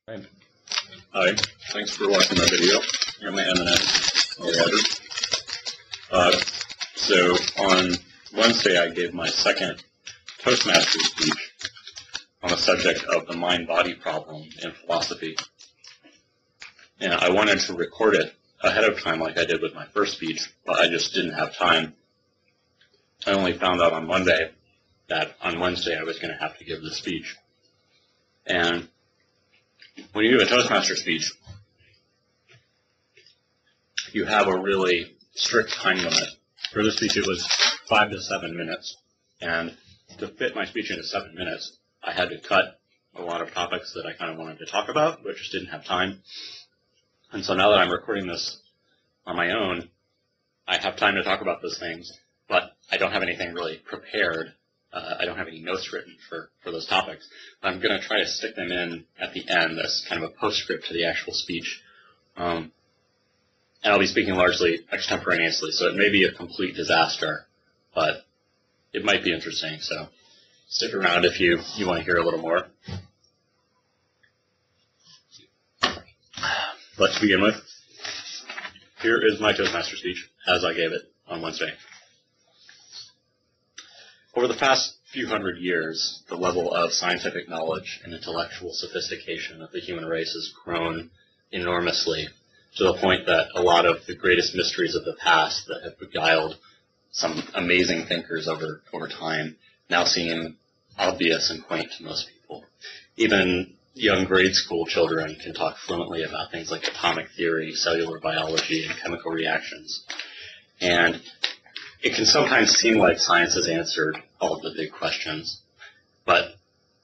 Right. Hi, thanks for watching my video. I'm my M&M, or Robert. So on Wednesday I gave my second Toastmasters speech on the subject of the mind-body problem in philosophy. And I wanted to record it ahead of time like I did with my first speech, but I just didn't have time. I only found out on Monday that on Wednesday I was going to have to give the speech. And when you do a Toastmaster speech, you have a really strict time limit. For this speech, it was 5 to 7 minutes. And to fit my speech into 7 minutes, I had to cut a lot of topics that I kind of wanted to talk about, but just didn't have time. And so now that I'm recording this on my own, I have time to talk about those things, but I don't have anything really prepared. I don't have any notes written for those topics. I'm going to try to stick them in at the end as kind of a postscript to the actual speech. And I'll be speaking largely extemporaneously, so it may be a complete disaster, but it might be interesting. So stick around if you want to hear a little more. But to begin with, here is my Toastmaster speech as I gave it on Wednesday. Over the past few hundred years, the level of scientific knowledge and intellectual sophistication of the human race has grown enormously, to the point that a lot of the greatest mysteries of the past that have beguiled some amazing thinkers over time now seem obvious and quaint to most people. Even young grade school children can talk fluently about things like atomic theory, cellular biology, and chemical reactions. And it can sometimes seem like science has answered all of the big questions, but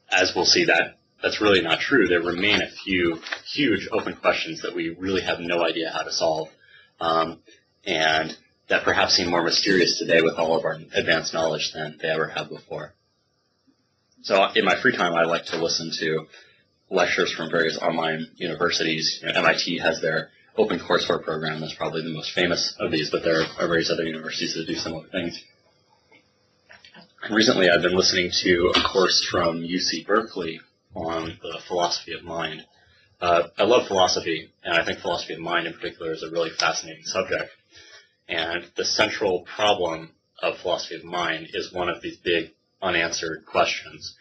as we'll see, that's really not true. There remain a few huge open questions that we really have no idea how to solve, and that perhaps seem more mysterious today with all of our advanced knowledge than they ever have before. So in my free time, I like to listen to lectures from various online universities. MIT has their open courseware program. That's probably the most famous of these, but there are various other universities that do similar things. Recently, I've been listening to a course from UC Berkeley on the philosophy of mind. I love philosophy, and I think philosophy of mind in particular is a really fascinating subject. And the central problem of philosophy of mind is one of these big unanswered questions.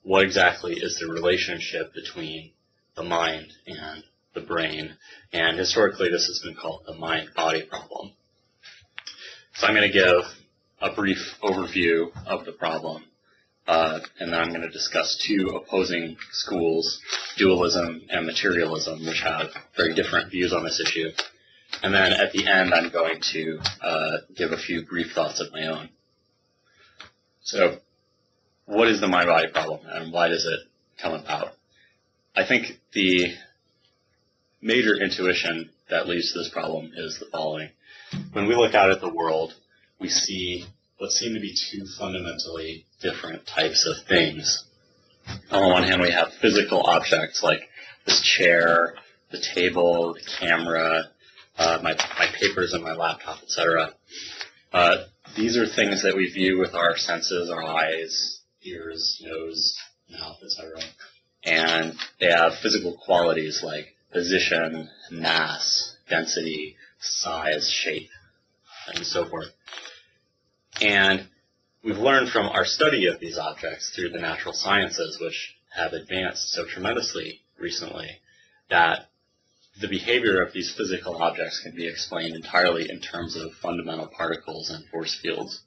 What exactly is the relationship between the mind and the brain? And historically, this has been called the mind-body problem. So I'm going to give a brief overview of the problem, and then I'm going to discuss two opposing schools, dualism and materialism, which have very different views on this issue. And then at the end, I'm going to give a few brief thoughts of my own. So what is the mind-body problem, and why does it come about? I think the major intuition that leads to this problem is the following. When we look out at the world, we see what seem to be two fundamentally different types of things. On the one hand, we have physical objects like this chair, the table, the camera, my papers and my laptop, etc. These are things that we view with our senses, our eyes, ears, nose, mouth, etc. And they have physical qualities like position, mass, density, size, shape, and so forth. And we've learned from our study of these objects through the natural sciences, which have advanced so tremendously recently, that the behavior of these physical objects can be explained entirely in terms of fundamental particles and force fields.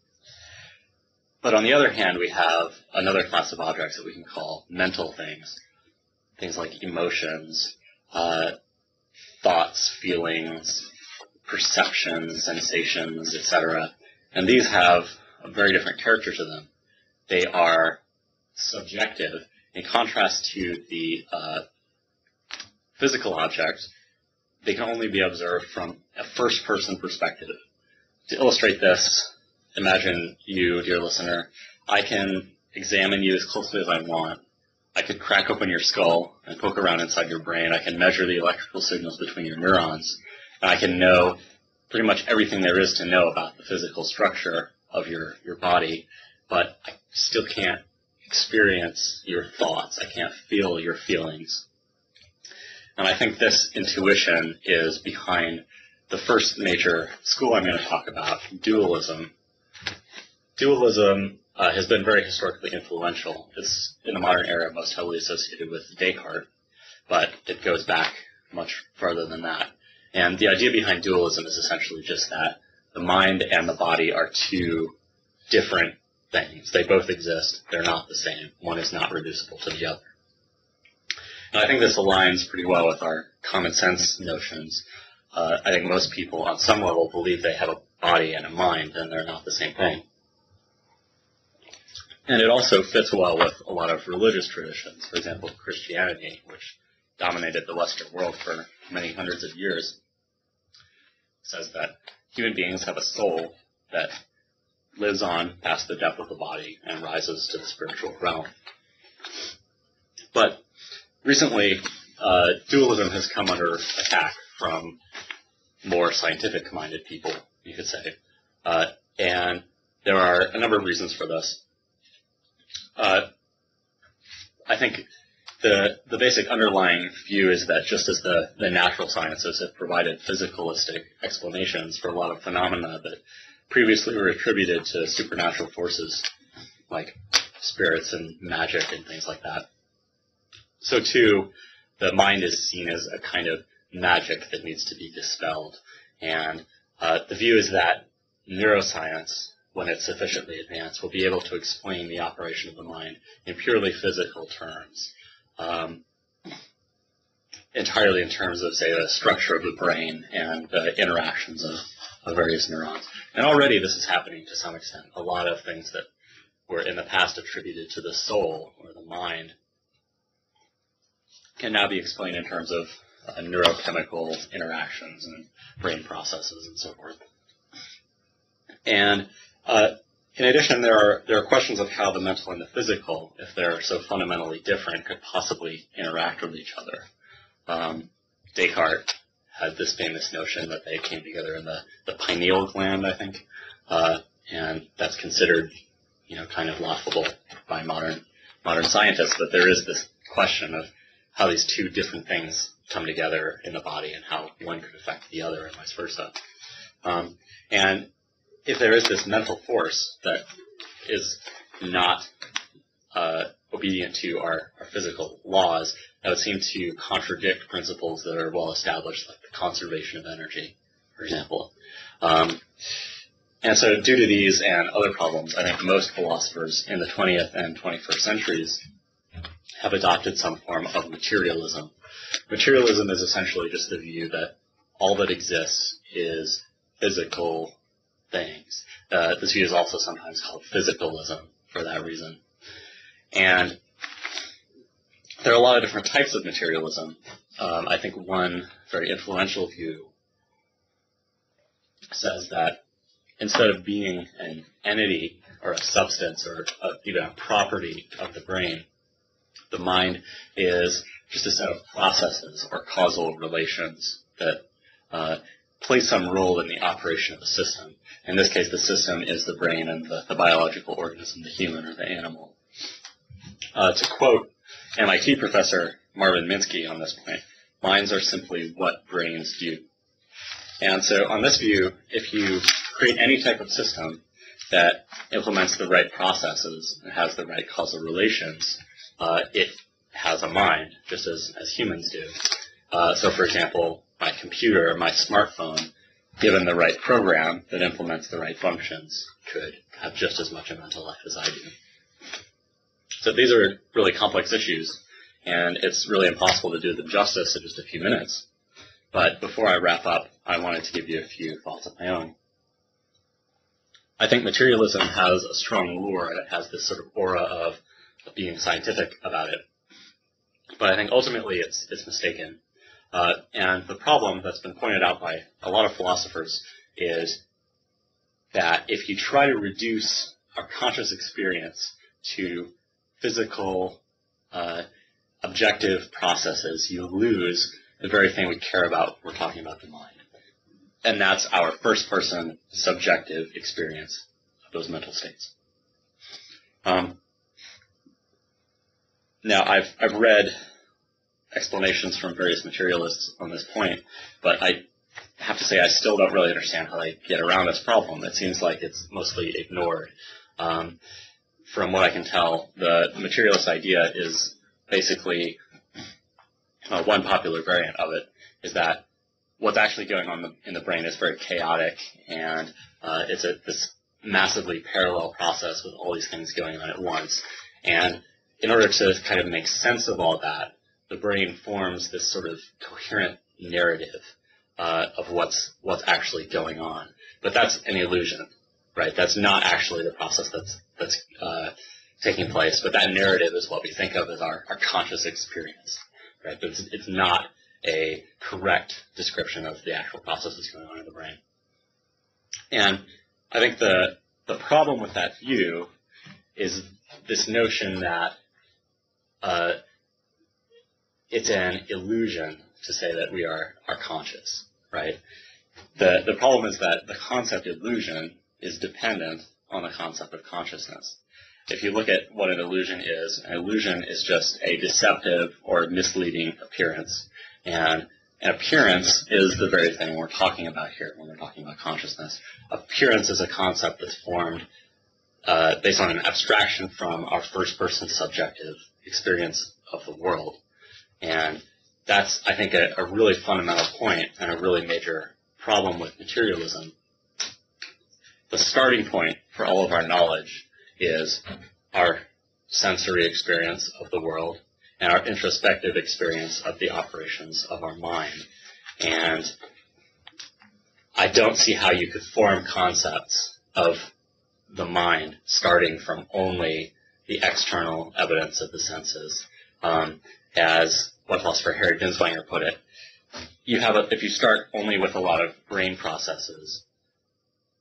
But on the other hand, we have another class of objects that we can call mental things, things like emotions, thoughts, feelings, perceptions, sensations, etc. And these have a very different character to them. They are subjective. In contrast to the physical objects, they can only be observed from a first-person perspective. To illustrate this, imagine you, dear listener, I can examine you as closely as I want. I could crack open your skull and poke around inside your brain. I can measure the electrical signals between your neurons. And I can know pretty much everything there is to know about the physical structure of your body, but I still can't experience your thoughts. I can't feel your feelings. And I think this intuition is behind the first major school I'm going to talk about, dualism. Dualism has been very historically influential. It's, in the modern era, most heavily associated with Descartes, but it goes back much farther than that. And the idea behind dualism is essentially just that the mind and the body are two different things. They both exist. They're not the same. One is not reducible to the other. And I think this aligns pretty well with our common sense notions. I think most people on some level believe they have a body and a mind, and they're not the same thing. And it also fits well with a lot of religious traditions. For example, Christianity, which dominated the Western world for many hundreds of years, says that human beings have a soul that lives on past the depth of the body and rises to the spiritual realm. But recently, dualism has come under attack from more scientific-minded people, you could say. And there are a number of reasons for this. I think the basic underlying view is that just as the natural sciences have provided physicalistic explanations for a lot of phenomena that previously were attributed to supernatural forces like spirits and magic and things like that, so too the mind is seen as a kind of magic that needs to be dispelled. And the view is that neuroscience, when it's sufficiently advanced, will be able to explain the operation of the mind in purely physical terms, entirely in terms of, say, the structure of the brain and the interactions of various neurons. And already this is happening to some extent. A lot of things that were in the past attributed to the soul or the mind can now be explained in terms of neurochemical interactions and brain processes and so forth. And in addition, there are questions of how the mental and the physical, if they're so fundamentally different, could possibly interact with each other. Descartes had this famous notion that they came together in the pineal gland, I think, and that's considered, kind of laughable by modern scientists. But there is this question of how these two different things come together in the body and how one could affect the other and vice versa. And if there is this mental force that is not obedient to our physical laws, that would seem to contradict principles that are well established, like the conservation of energy, for example. And so due to these and other problems, I think most philosophers in the 20th and 21st centuries have adopted some form of materialism. Materialism is essentially just the view that all that exists is physical things. This view is also sometimes called physicalism for that reason. And there are a lot of different types of materialism. I think one very influential view says that instead of being an entity or a substance or even a property of the brain, the mind is just a set of processes or causal relations that play some role in the operation of the system. In this case, the system is the brain and the biological organism, the human or the animal. To quote MIT professor Marvin Minsky on this point, minds are simply what brains do. And so on this view, if you create any type of system that implements the right processes and has the right causal relations, it has a mind, just as humans do. So for example, my computer, my smartphone, given the right program that implements the right functions, could have just as much a mental life as I do. So these are really complex issues, and it's really impossible to do them justice in just a few minutes. But before I wrap up, I wanted to give you a few thoughts of my own. I think materialism has a strong lure, and it has this sort of aura of being scientific about it. But I think ultimately it's mistaken. And the problem that's been pointed out by a lot of philosophers is that if you try to reduce our conscious experience to physical, objective processes, you lose the very thing we care about. We're talking about the mind. And that's our first-person subjective experience of those mental states. Now, I've read explanations from various materialists on this point, but I have to say I still don't really understand how they get around this problem. It seems like it's mostly ignored. From what I can tell, the materialist idea is basically one popular variant of it is that what's actually going on in the brain is very chaotic, and it's this massively parallel process with all these things going on at once. And in order to kind of make sense of all that, the brain forms this sort of coherent narrative of what's actually going on. But that's an illusion, right? That's not actually the process that's taking place. But that narrative is what we think of as our conscious experience, right? But it's not a correct description of the actual processes going on in the brain. And I think the problem with that view is this notion that it's an illusion to say that we are conscious, right? The problem is that the concept illusion is dependent on the concept of consciousness. If you look at what an illusion is just a deceptive or misleading appearance. And an appearance is the very thing we're talking about here when we're talking about consciousness. Appearance is a concept that's formed based on an abstraction from our first-person subjective experience of the world. And that's, I think, a really fundamental point and a really major problem with materialism. The starting point for all of our knowledge is our sensory experience of the world and our introspective experience of the operations of our mind. And I don't see how you could form concepts of the mind starting from only the external evidence of the senses. As one philosopher, Harry Binswanger, put it, if you start only with a lot of brain processes,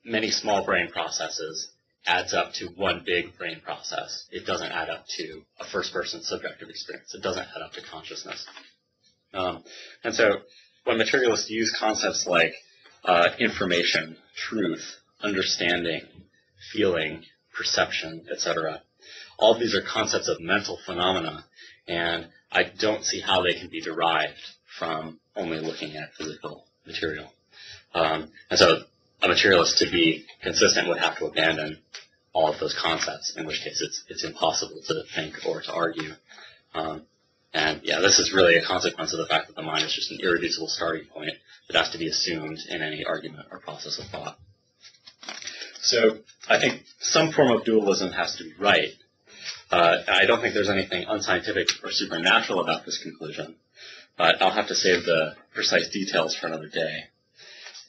many small brain processes adds up to one big brain process. It doesn't add up to a first-person subjective experience. It doesn't add up to consciousness. And so when materialists use concepts like information, truth, understanding, feeling, perception, etc., all of these are concepts of mental phenomena, and I don't see how they can be derived from only looking at physical material. And so a materialist, to be consistent, would have to abandon all of those concepts, in which case it's impossible to think or to argue. And yeah, this is really a consequence of the fact that the mind is just an irreducible starting point that has to be assumed in any argument or process of thought. So I think some form of dualism has to be right. I don't think there's anything unscientific or supernatural about this conclusion, but I'll have to save the precise details for another day.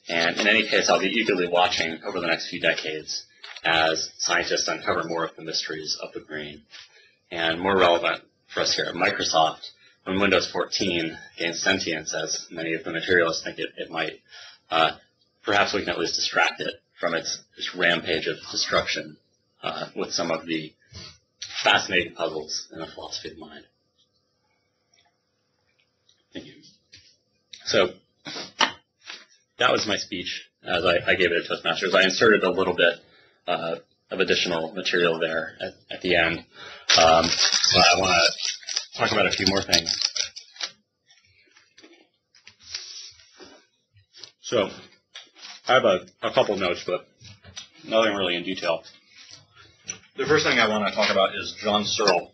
And in any case, I'll be eagerly watching over the next few decades as scientists uncover more of the mysteries of the brain. And more relevant for us here at Microsoft, when Windows 14 gains sentience, as many of the materialists think it might, perhaps we can at least distract it from its rampage of destruction with some of the fascinating puzzles in the philosophy of mind. Thank you. So that was my speech as I gave it at Toastmasters. I inserted a little bit of additional material there at the end. But I want to talk about a few more things. So I have a couple notes, but nothing really in detail. The first thing I want to talk about is John Searle.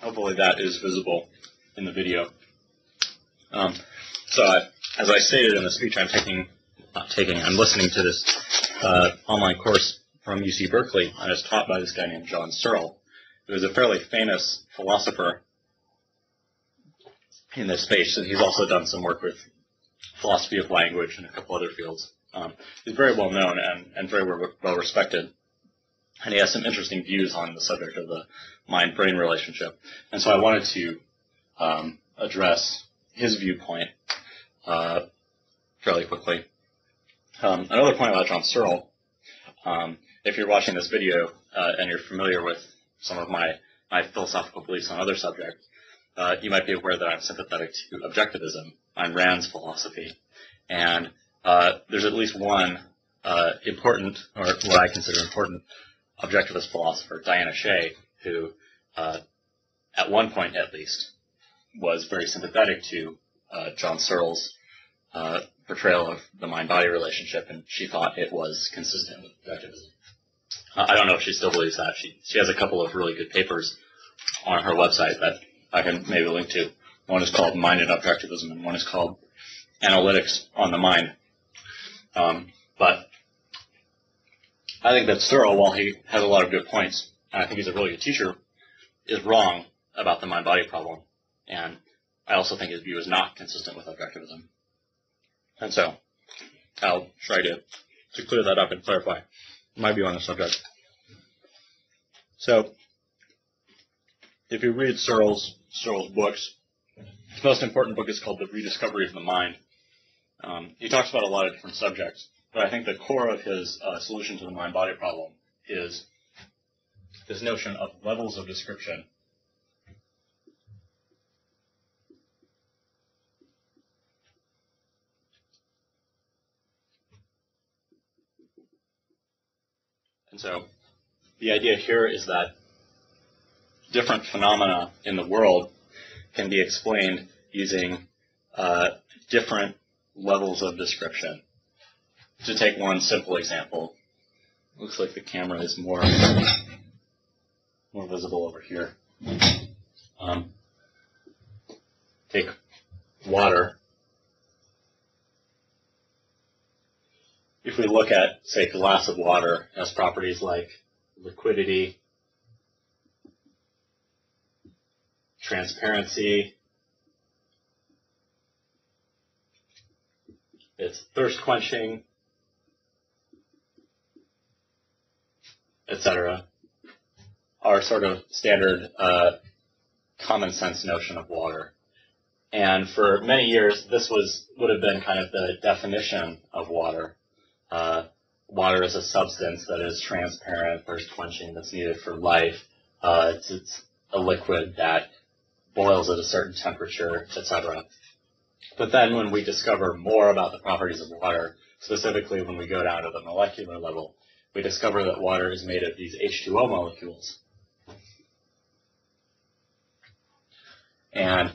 Hopefully that is visible in the video. As I stated in the speech, I'm listening to this online course from UC Berkeley, and it's taught by this guy named John Searle, who is a fairly famous philosopher in this space, and he's also done some work with philosophy of language and a couple other fields. He's very well known and very well respected, and he has some interesting views on the subject of the mind-brain relationship. And so I wanted to address his viewpoint fairly quickly. Another point about John Searle, if you're watching this video and you're familiar with some of my philosophical beliefs on other subjects, you might be aware that I'm sympathetic to objectivism. I'm Rand's philosophy. And there's at least one important, or what I consider important, objectivist philosopher, Diana Shea, who, at one point at least, was very sympathetic to John Searle's portrayal of the mind-body relationship, and she thought it was consistent with objectivism. I don't know if she still believes that. She has a couple of really good papers on her website that I can maybe link to. One is called Mind and Objectivism, and one is called Analytics on the Mind. But I think that Searle, while he has a lot of good points, and I think he's a really good teacher, is wrong about the mind-body problem. And I also think his view is not consistent with objectivism. And so I'll try to clear that up and clarify my view on the subject. So if you read Searle's books, his most important book is called The Rediscovery of the Mind. He talks about a lot of different subjects, but I think the core of his solution to the mind-body problem is this notion of levels of description. And so the idea here is that different phenomena in the world can be explained using different levels of description. To take one simple example, looks like the camera is more visible over here. Take water. If we look at, say, a glass of water, it has properties like liquidity, transparency, it's thirst quenching, etc. Our sort of standard common sense notion of water. And for many years, this would have been kind of the definition of water. Water is a substance that is transparent, thirst quenching, that's needed for life. It's a liquid that boils at a certain temperature, etc. But then when we discover more about the properties of water, specifically when we go down to the molecular level, we discover that water is made of these H2O molecules. And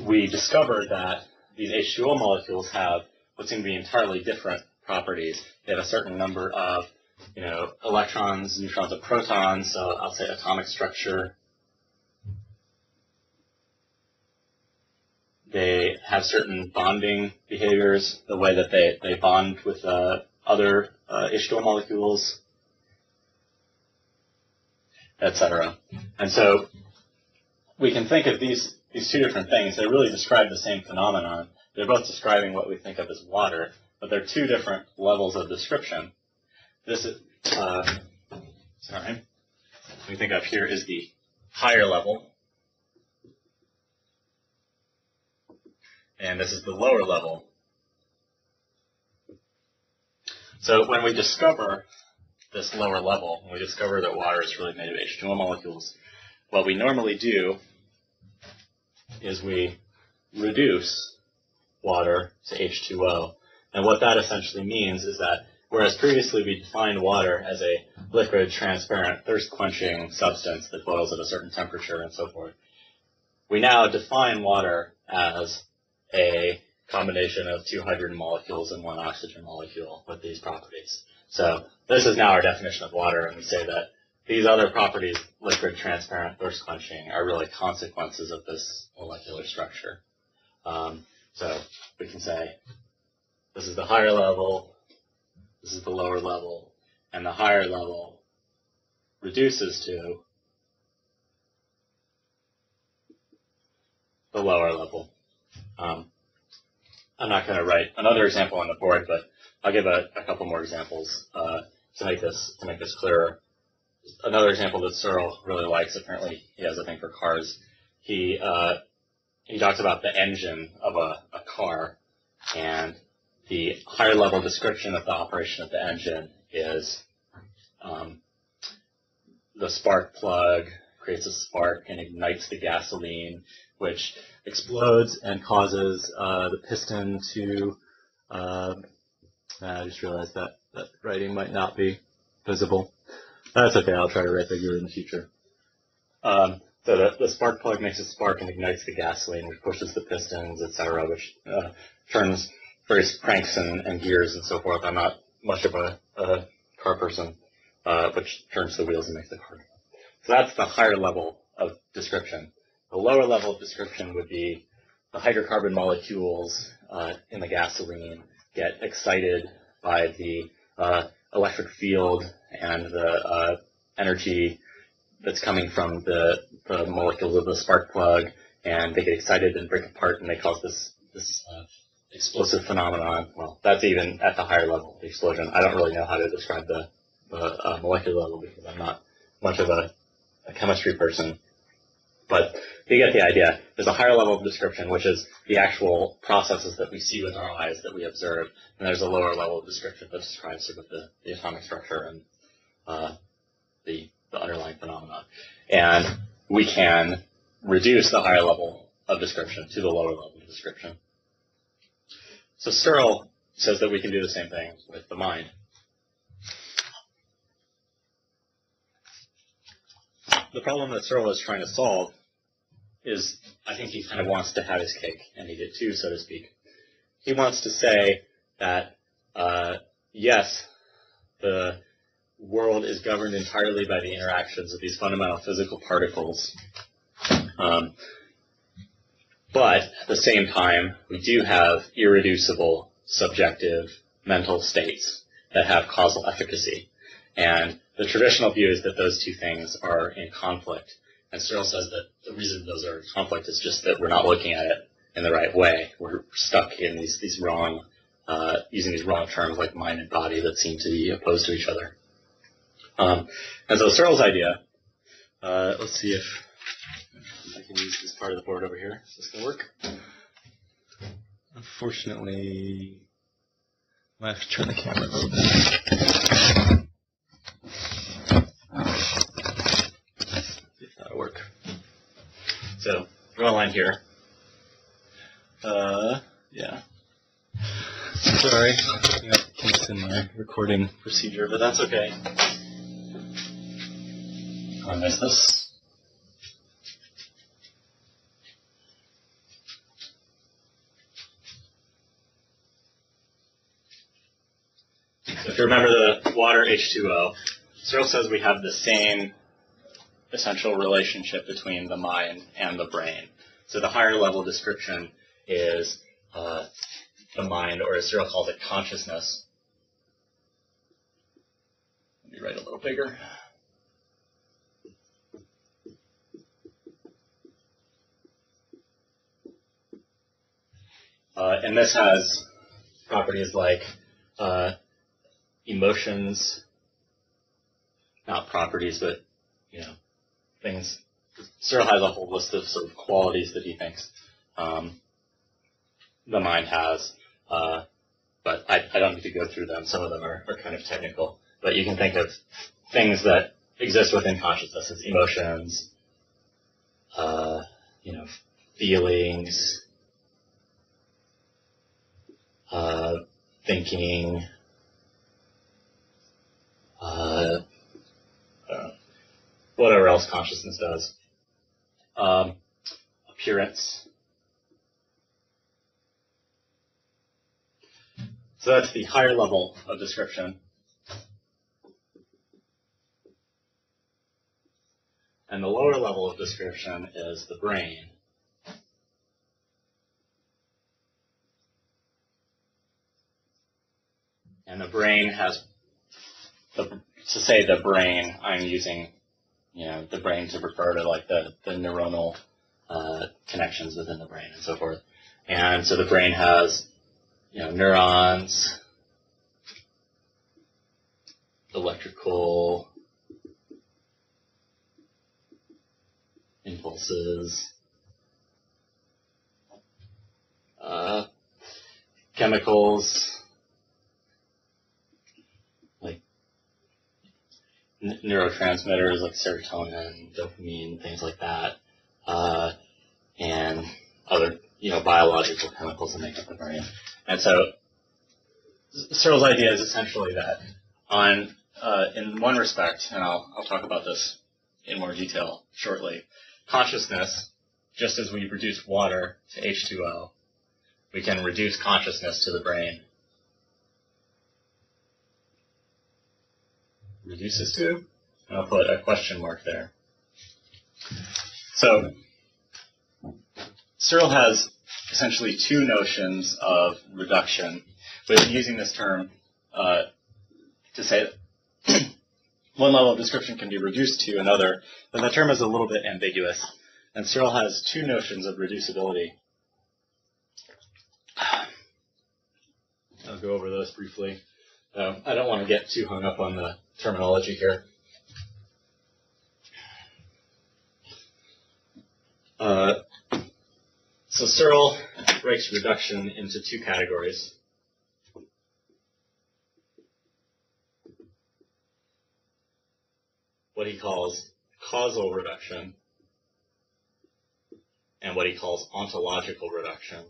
we discover that these H2O molecules have what seem to be entirely different properties. They have a certain number of, electrons, neutrons, and protons, so I'll say atomic structure. They have certain bonding behaviors, the way that they bond with other H2O molecules, etc. And so we can think of these two different things. They really describe the same phenomenon. They're both describing what we think of as water, but they're two different levels of description. This is, we think of here is the higher level, and this is the lower level. So when we discover this lower level, when we discover that water is really made of H2O molecules, what we normally do is we reduce water to H2O. And what that essentially means is that whereas previously we defined water as a liquid, transparent, thirst-quenching substance that boils at a certain temperature and so forth, we now define water as a combination of two hydrogen molecules and one oxygen molecule with these properties. So this is now our definition of water, and we say that these other properties, liquid, transparent, thirst-quenching, are really consequences of this molecular structure. So we can say this is the higher level, this is the lower level, and the higher level reduces to the lower level. I'm not going to write another example on the board, but I'll give a couple more examples to make this clearer. Another example that Searle really likes, apparently he has a thing for cars. He talks about the engine of a car, and the higher level description of the operation of the engine is the spark plug creates a spark and ignites the gasoline, which explodes and causes the piston to I just realized that writing might not be visible. That's okay, I'll try to write bigger in the future. So the spark plug makes a spark and ignites the gasoline, which pushes the pistons, etc., which turns various cranks and gears and so forth. I'm not much of a car person, which turns the wheels and makes the car. So that's the higher level of description. The lower level of description would be the hydrocarbon molecules in the gasoline get excited by the electric field and the energy that's coming from the molecules of the spark plug, and they get excited and break apart, and they cause this explosive phenomenon. Well, that's even at the higher level, the explosion. I don't really know how to describe the molecular level because I'm not much of a chemistry person. But you get the idea. There's a higher level of description, which is the actual processes that we see with our eyes that we observe, and there's a lower level of description that describes sort of the atomic structure and the underlying phenomena. And we can reduce the higher level of description to the lower level of description. So Searle says that we can do the same thing with the mind. The problem that Searle is trying to solve is, I think he kind of wants to have his cake and eat it too, so to speak. He wants to say that, yes, the world is governed entirely by the interactions of these fundamental physical particles. But at the same time, we do have irreducible, subjective mental states that have causal efficacy. And the traditional view is that those two things are in conflict. And Searle says that the reason those are in conflict is just that we're not looking at it in the right way. We're stuck in these wrong, using these wrong terms like mind and body that seem to be opposed to each other. And so Searle's idea, let's see if I can use this part of the board over here. Is this going to work? Unfortunately, I have to turn the camera a little bit. See if that'll work. So, draw a line here. Yeah. Sorry, I got kinks in my recording procedure, but that's okay. I missed this. So if you remember the water H2O, Searle says we have the same essential relationship between the mind and the brain. So the higher level description is the mind, or as Searle calls it, consciousness. Let me write a little bigger. And this has properties like emotions, not properties, but, things. Searle has a whole list of sort of qualities that he thinks the mind has, but I don't need to go through them. Some of them are kind of technical. But you can think of things that exist within consciousness as emotions, feelings, thinking, whatever else consciousness does. Appearance. So that's the higher level of description. And the lower level of description is the brain. And the brain has, to say the brain, I'm using, the brain to refer to like the neuronal connections within the brain and so forth. And so the brain has, neurons, electrical impulses, chemicals, like neurotransmitters like serotonin, dopamine, things like that, and other, biological chemicals that make up the brain. And so Searle's idea is essentially that in one respect, and I'll talk about this in more detail shortly, consciousness, just as we reduce water to H2O, we can reduce consciousness to the brain. Reduces to, and I'll put a question mark there. So Searle has essentially two notions of reduction, but using this term to say that one level of description can be reduced to another, but the term is a little bit ambiguous. And Searle has two notions of reducibility. I'll go over those briefly. I don't want to get too hung up on the terminology here. So Searle breaks reduction into two categories. What he calls causal reduction and what he calls ontological reduction.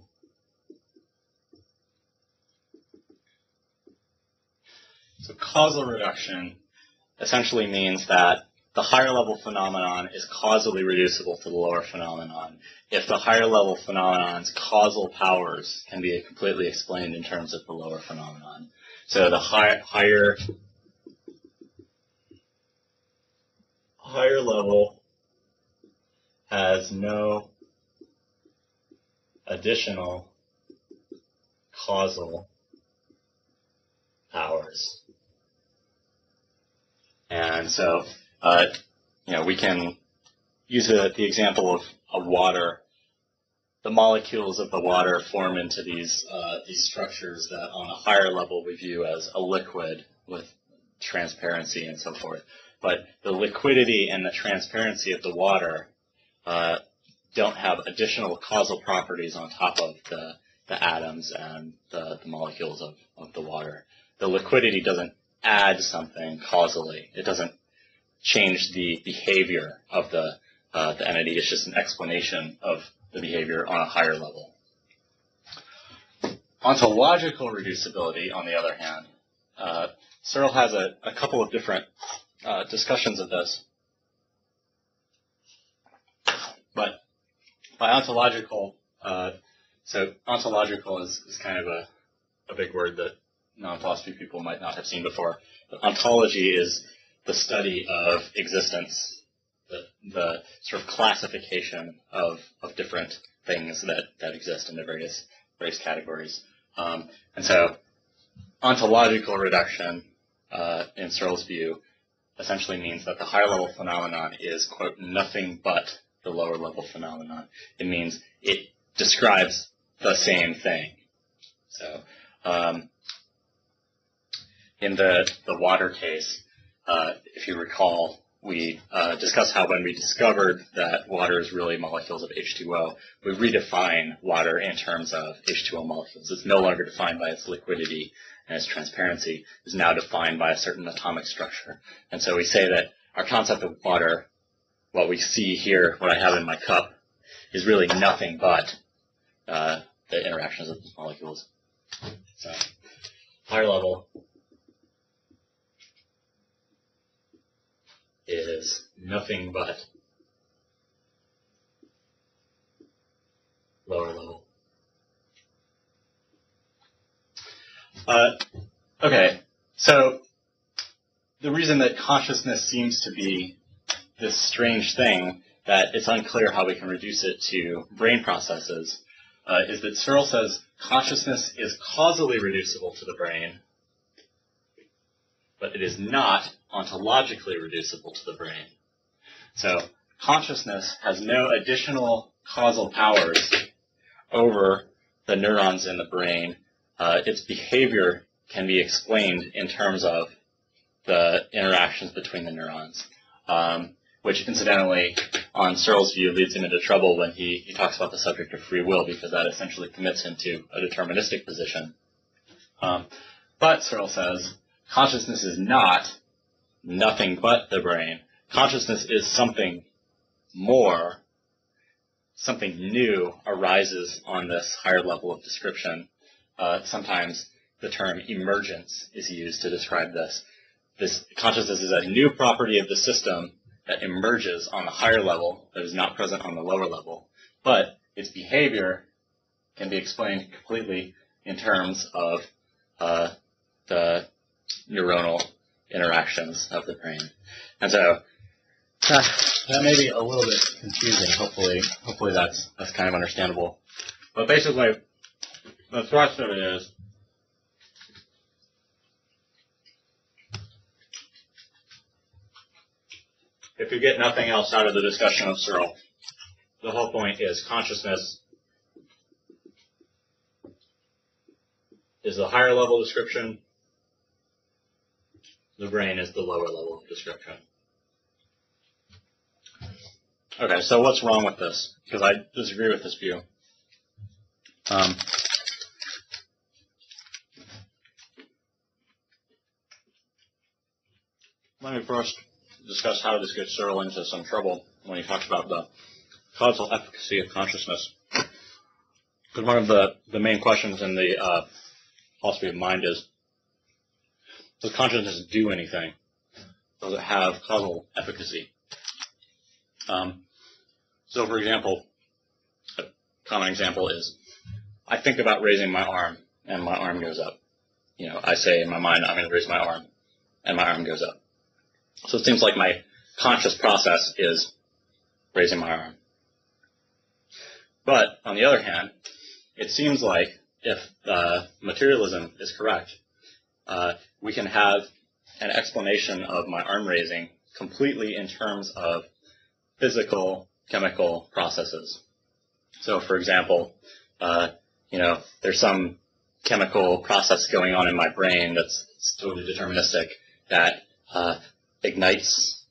So causal reduction essentially means that the higher level phenomenon is causally reducible to the lower phenomenon if the higher level phenomenon's causal powers can be completely explained in terms of the lower phenomenon. So the higher level has no additional causal powers. And so, we can use the example of water. The molecules of the water form into these structures that on a higher level we view as a liquid with transparency and so forth. But the liquidity and the transparency of the water don't have additional causal properties on top of the atoms and the molecules of the water. The liquidity doesn't add something causally. It doesn't change the behavior of the entity. It's just an explanation of the behavior on a higher level. Ontological reducibility, on the other hand, Searle has a couple of different discussions of this. But by ontological, so ontological is kind of a big word that non-philosophy people might not have seen before. But ontology is the study of existence, the sort of classification of different things that exist in the various categories. And so ontological reduction, in Searle's view, essentially means that the higher level phenomenon is, quote, nothing but the lower level phenomenon. It means it describes the same thing. So in the water case, if you recall, we discussed how when we discovered that water is really molecules of H2O, we redefine water in terms of H2O molecules. It's no longer defined by its liquidity and its transparency. It's now defined by a certain atomic structure. And so we say that our concept of water, what we see here, what I have in my cup, is really nothing but the interactions of these molecules. So higher level is nothing but lower level. Okay, so the reason that consciousness seems to be this strange thing that it's unclear how we can reduce it to brain processes is that Searle says consciousness is causally reducible to the brain, but it is not ontologically reducible to the brain. So consciousness has no additional causal powers over the neurons in the brain. Its behavior can be explained in terms of the interactions between the neurons, which incidentally, on Searle's view, leads him into trouble when he talks about the subject of free will, because that essentially commits him to a deterministic position. But Searle says consciousness is not nothing but the brain. Consciousness is something more, something new arises on this higher level of description. Sometimes the term emergence is used to describe this. This consciousness is a new property of the system that emerges on the higher level that is not present on the lower level, but its behavior can be explained completely in terms of the neuronal interactions of the brain. And so that may be a little bit confusing. Hopefully that's kind of understandable. But basically, the thrust of it is if you get nothing else out of the discussion of Searle, the whole point is consciousness is the higher level description, the brain is the lower level description. Okay, so what's wrong with this? Because I disagree with this view. Let me first discuss how this gets Searle into some trouble when he talks about the causal efficacy of consciousness. Because one of the main questions in the philosophy of mind is, does consciousness do anything? Does it have causal efficacy? So, for example, a common example is, I think about raising my arm, and my arm goes up. You know, I say in my mind, I'm going to raise my arm, and my arm goes up. So it seems like my conscious process is raising my arm. But, on the other hand, it seems like if materialism is correct, we can have an explanation of my arm raising completely in terms of physical, chemical processes. So, for example, there's some chemical process going on in my brain that's totally deterministic that ignites,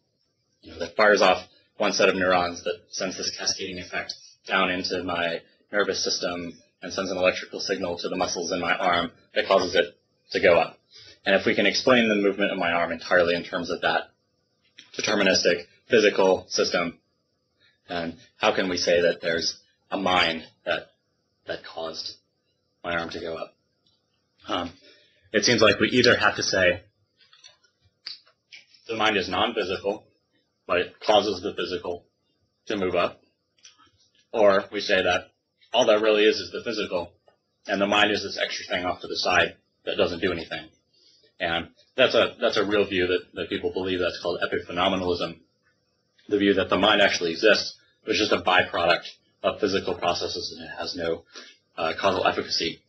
that fires off one set of neurons that sends this cascading effect down into my nervous system and sends an electrical signal to the muscles in my arm that causes it to go up. And if we can explain the movement of my arm entirely in terms of that deterministic physical system, then how can we say that there's a mind that caused my arm to go up? It seems like we either have to say the mind is non-physical, but it causes the physical to move up, or we say that all that really is the physical, and the mind is this extra thing off to the side that doesn't do anything. And that's a real view that people believe. That's called epiphenomenalism, the view that the mind actually exists, but it's just a byproduct of physical processes and it has no causal efficacy.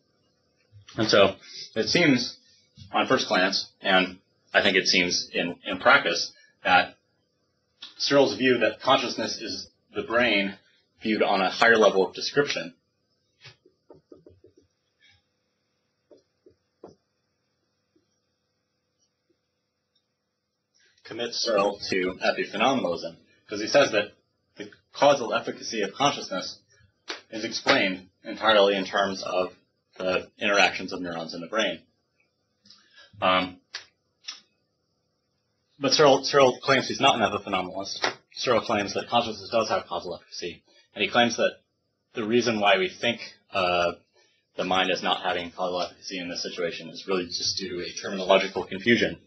And so it seems on first glance, and I think it seems in practice, that Searle's view that consciousness is the brain viewed on a higher level of description commits Searle to epiphenomenalism, because he says that the causal efficacy of consciousness is explained entirely in terms of the interactions of neurons in the brain. But Searle claims he's not an epiphenomenalist. Searle claims that consciousness does have causal efficacy, and he claims that the reason why we think the mind is not having causal efficacy in this situation is really just due to a terminological confusion.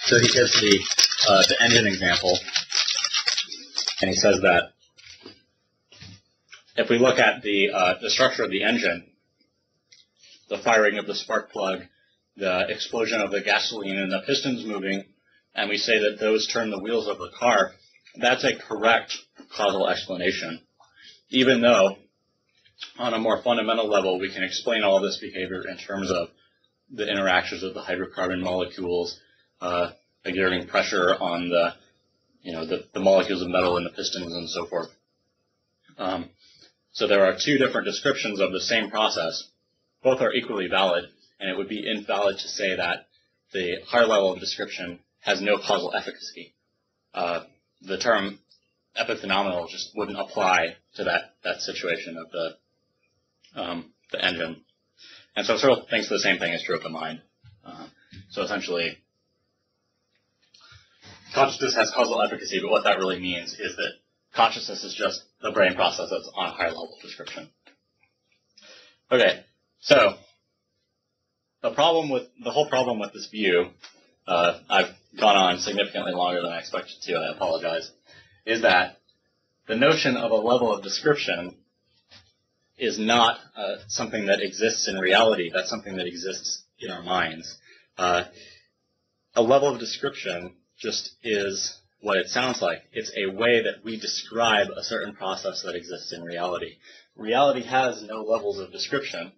So he gives the engine example, and he says that if we look at the structure of the engine, the firing of the spark plug, the explosion of the gasoline and the pistons moving, and we say that those turn the wheels of the car, that's a correct causal explanation. Even though, on a more fundamental level, we can explain all this behavior in terms of the interactions of the hydrocarbon molecules, exerting pressure on the molecules of metal in the pistons and so forth. So there are two different descriptions of the same process. Both are equally valid, and it would be invalid to say that the higher level of description has no causal efficacy. The term epiphenomenal just wouldn't apply to that situation of the engine. And so Searle thinks the same thing is true of the mind. So essentially, consciousness has causal efficacy, but what that really means is that consciousness is just the brain process that's on a higher level of description. Okay, so the whole problem with this view, I've gone on significantly longer than I expected to, I apologize, is that the notion of a level of description is not something that exists in reality. That's something that exists in our minds. A level of description just is what it sounds like. It's a way that we describe a certain process that exists in reality. Reality has no levels of description.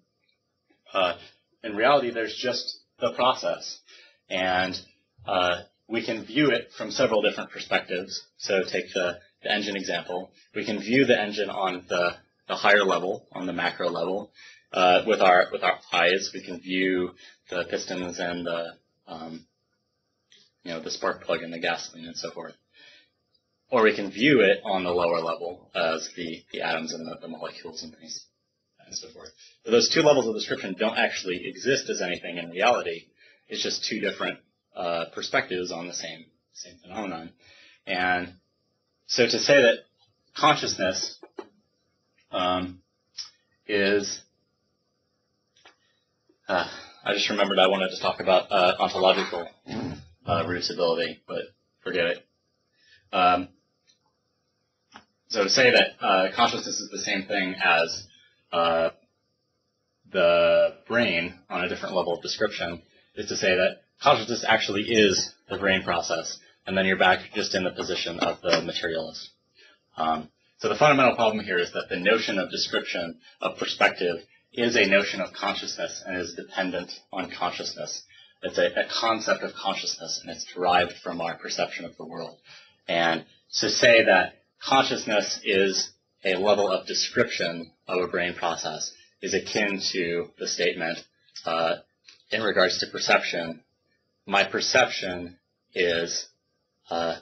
In reality, there's just the process. And we can view it from several different perspectives. So take the engine example. We can view the engine on the higher level, on the macro level. With our eyes, we can view the pistons and the spark plug and the gasoline and so forth. Or we can view it on the lower level as the atoms and the molecules and things and so forth. But those two levels of description don't actually exist as anything in reality. It's just two different perspectives on the same phenomenon. And so to say that consciousness is I just remembered I wanted to talk about ontological reducibility, but forget it. So to say that consciousness is the same thing as the brain on a different level of description is to say that consciousness actually is the brain process, and then you're back just in the position of the materialist. So the fundamental problem here is that the notion of description, of perspective, is a notion of consciousness and is dependent on consciousness. It's a concept of consciousness, and it's derived from our perception of the world. And to say that consciousness is a level of description of a brain process is akin to the statement, in regards to perception, my perception is the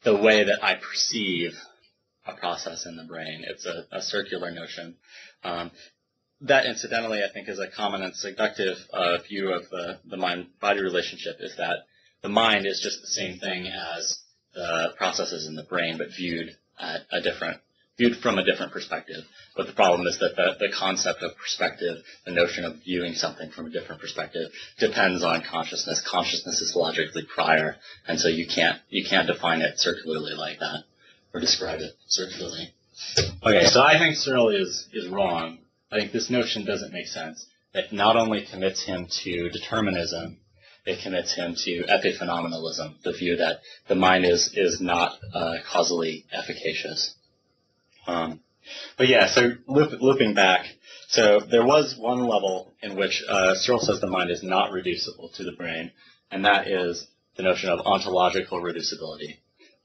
way that I perceive a process in the brain. It's a circular notion. That, incidentally, I think is a common and seductive view of the mind-body relationship, is that the mind is just the same thing as the processes in the brain, but viewed from a different perspective. But the problem is that the concept of perspective, the notion of viewing something from a different perspective, depends on consciousness. Consciousness is logically prior, and so you can't define it circularly like that, or describe it circularly. Okay, so I think Searle is wrong. I think this notion doesn't make sense. It not only commits him to determinism, it commits him to epiphenomenalism, the view that the mind is not causally efficacious. But yeah, so looping back, so there was one level in which Searle says the mind is not reducible to the brain, and that is the notion of ontological reducibility.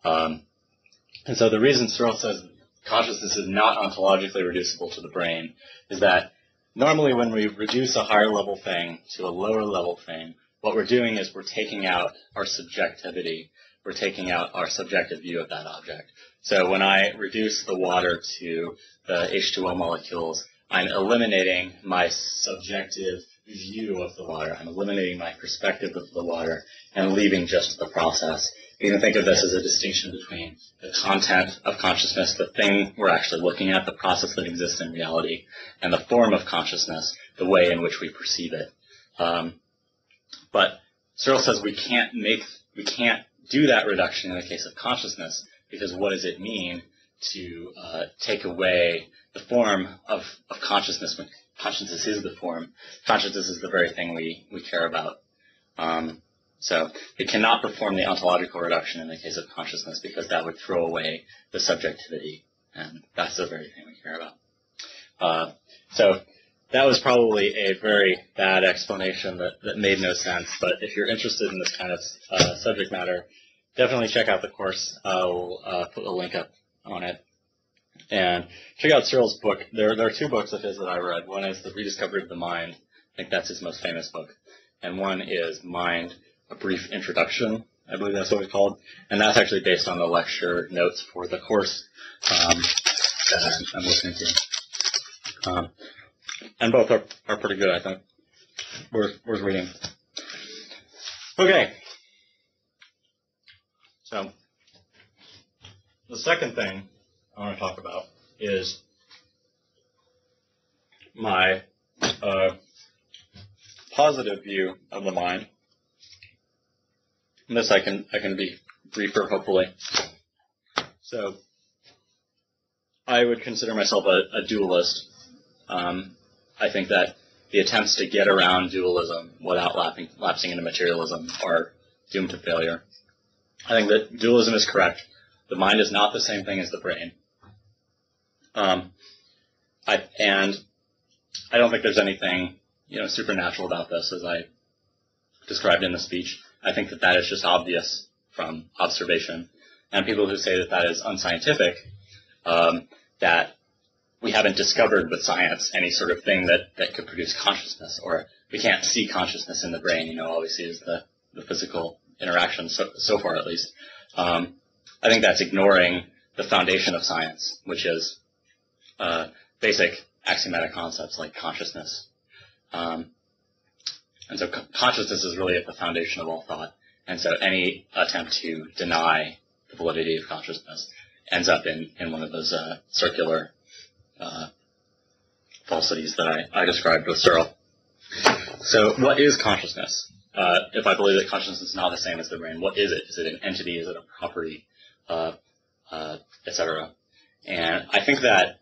And so the reason Searle says consciousness is not ontologically reducible to the brain is that normally when we reduce a higher level thing to a lower level thing, what we're doing is we're taking out our subjectivity. We're taking out our subjective view of that object. So when I reduce the water to the H2O molecules, I'm eliminating my subjective view of the water. I'm eliminating my perspective of the water and leaving just the process. You can think of this as a distinction between the content of consciousness, the thing we're actually looking at, the process that exists in reality, and the form of consciousness, the way in which we perceive it. But Searle says we can't do that reduction in the case of consciousness, because what does it mean to take away the form of consciousness when consciousness is the form? Consciousness is the very thing we care about. So it cannot perform the ontological reduction in the case of consciousness because that would throw away the subjectivity, and that's the very thing we care about. So that was probably a very bad explanation that made no sense, but if you're interested in this kind of subject matter, definitely check out the course. I'll put a link up on it. And check out Searle's book. There are two books of his that I read. One is The Rediscovery of the Mind. I think that's his most famous book. And one is Mind, A Brief Introduction. I believe that's what it's called. And that's actually based on the lecture notes for the course that I'm listening to. And both are pretty good, I think. Worth reading. Okay. So, the second thing I want to talk about is my positive view of the mind, and this I can be briefer, hopefully. So I would consider myself a dualist. I think that the attempts to get around dualism without lapsing into materialism are doomed to failure. I think that dualism is correct. The mind is not the same thing as the brain. And I don't think there's anything, supernatural about this, as I described in the speech. I think that is just obvious from observation. And people who say that is unscientific, that we haven't discovered with science any sort of thing that could produce consciousness, or we can't see consciousness in the brain. All we see is the physical interaction, so far at least. I think that's ignoring the foundation of science, which is basic axiomatic concepts like consciousness. And so consciousness is really at the foundation of all thought. And so any attempt to deny the validity of consciousness ends up in one of those circular falsities that I described with Searle. So what is consciousness? If I believe that consciousness is not the same as the brain, what is it? Is it an entity? Is it a property? Etc. And I think that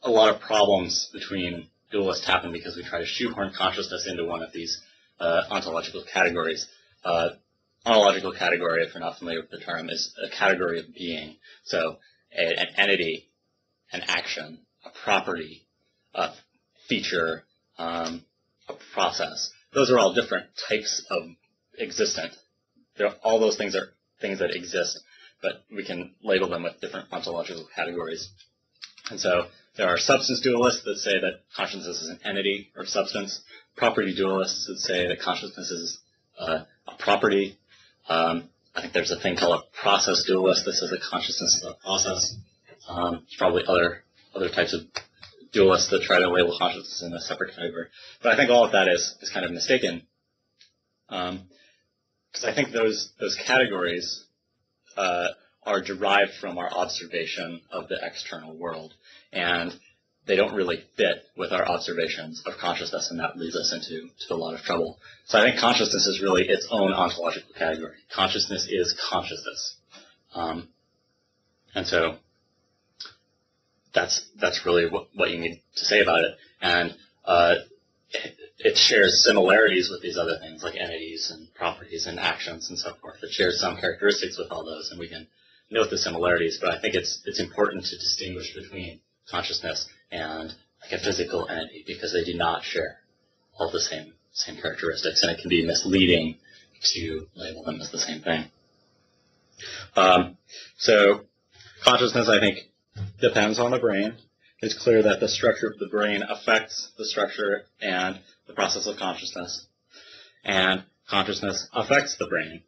a lot of problems between dualists happen because we try to shoehorn consciousness into one of these ontological categories. Ontological category, if you're not familiar with the term, is a category of being. So an entity, an action, a property, a feature, a process. Those are all different types of existent. All those things are things that exist, but we can label them with different ontological categories. And so there are substance dualists that say that consciousness is an entity or substance. Property dualists that say that consciousness is a property. I think there's a thing called a process dualist that says that consciousness is a process. There's probably other types of dualists that try to label consciousness in a separate category. But I think all of that is kind of mistaken. Because I think those categories are derived from our observation of the external world. And they don't really fit with our observations of consciousness, and that leads us into a lot of trouble. So I think consciousness is really its own ontological category. Consciousness is consciousness. And so that's really what you need to say about it. And it shares similarities with these other things like entities and properties and actions and so forth. It shares some characteristics with all those, and we can note the similarities, but I think it's important to distinguish between consciousness and like a physical entity, because they do not share all the same characteristics, and it can be misleading to label them as the same thing. So consciousness, I think, depends on the brain. It's clear that the structure of the brain affects the structure and the process of consciousness, and consciousness affects the brain.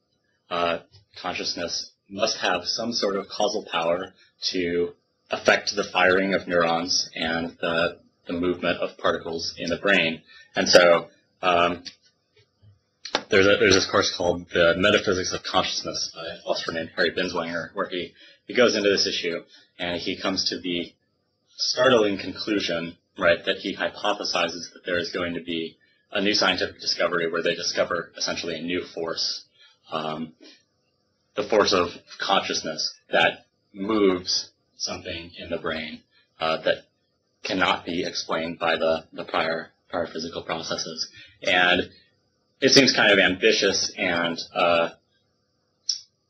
Consciousness must have some sort of causal power to affect the firing of neurons and the movement of particles in the brain. And so there's this course called The Metaphysics of Consciousness by a philosopher named Harry Binswanger, where he goes into this issue, and he comes to the startling conclusion, right, that he hypothesizes that there is going to be a new scientific discovery where they discover essentially a new force, the force of consciousness that moves something in the brain that cannot be explained by the prior physical processes. And it seems kind of ambitious and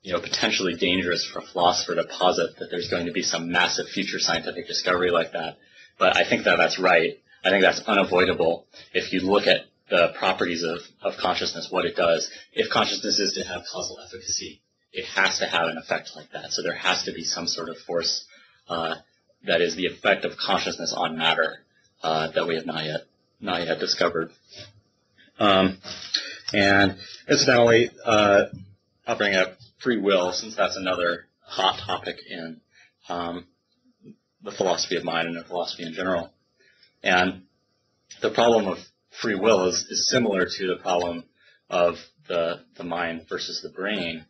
potentially dangerous for a philosopher to posit that there's going to be some massive future scientific discovery like that. But I think that's right. I think that's unavoidable if you look at the properties of consciousness, what it does. If consciousness is to have causal efficacy, it has to have an effect like that. So there has to be some sort of force that is the effect of consciousness on matter that we have not yet discovered. And incidentally, I'll bring up free will, since that's another hot topic in the philosophy of mind and in philosophy in general. And the problem of free will is similar to the problem of the mind versus the brain.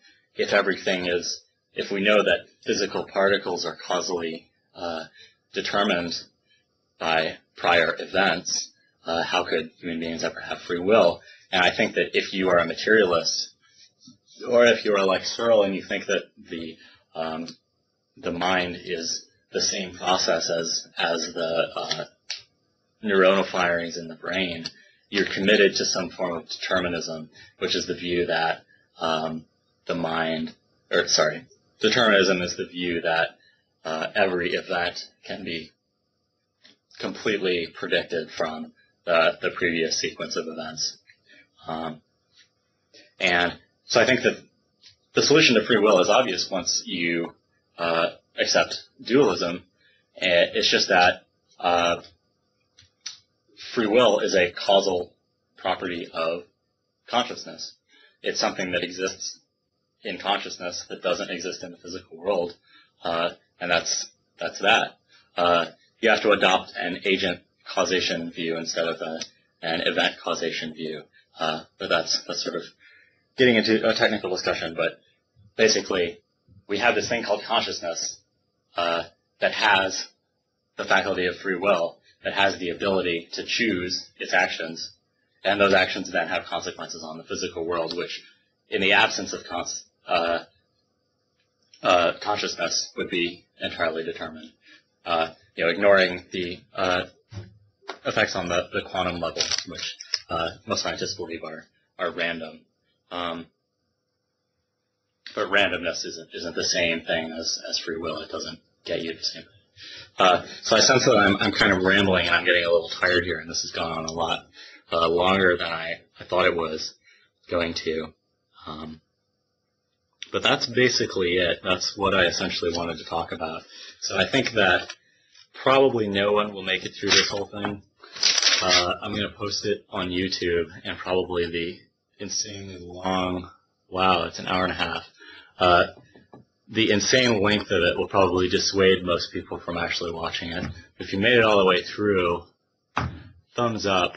If we know that physical particles are causally determined by prior events, how could human beings ever have free will? And I think that if you are a materialist, or if you are like Searle and you think that the mind is the same process as the neuronal firings in the brain, you're committed to some form of determinism, which is the view that determinism is the view that every event can be completely predicted from the previous sequence of events. And so I think that the solution to free will is obvious once you accept dualism. It's just that free will is a causal property of consciousness. It's something that exists in consciousness that doesn't exist in the physical world, and that's that. You have to adopt an agent causation view instead of an event causation view. But that's sort of getting into a technical discussion. But basically, we have this thing called consciousness that has the faculty of free will, that has the ability to choose its actions, and those actions then have consequences on the physical world, which, in the absence of consciousness, would be entirely determined. Ignoring the effects on the quantum level, which most scientists believe are random. But randomness isn't the same thing as free will. It doesn't get you the same thing. So I sense that I'm kind of rambling and I'm getting a little tired here, and this has gone on a lot longer than I thought it was going to. But that's basically it. That's what I essentially wanted to talk about. So I think that probably no one will make it through this whole thing. I'm going to post it on YouTube, and probably the insanely long, wow, it's an hour and a half. The insane length of it will probably dissuade most people from actually watching it. If you made it all the way through, thumbs up.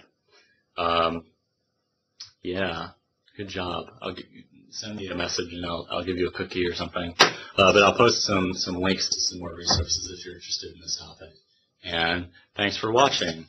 Yeah, good job. Send me a message and I'll give you a cookie or something. But I'll post some links to some more resources if you're interested in this topic. And thanks for watching.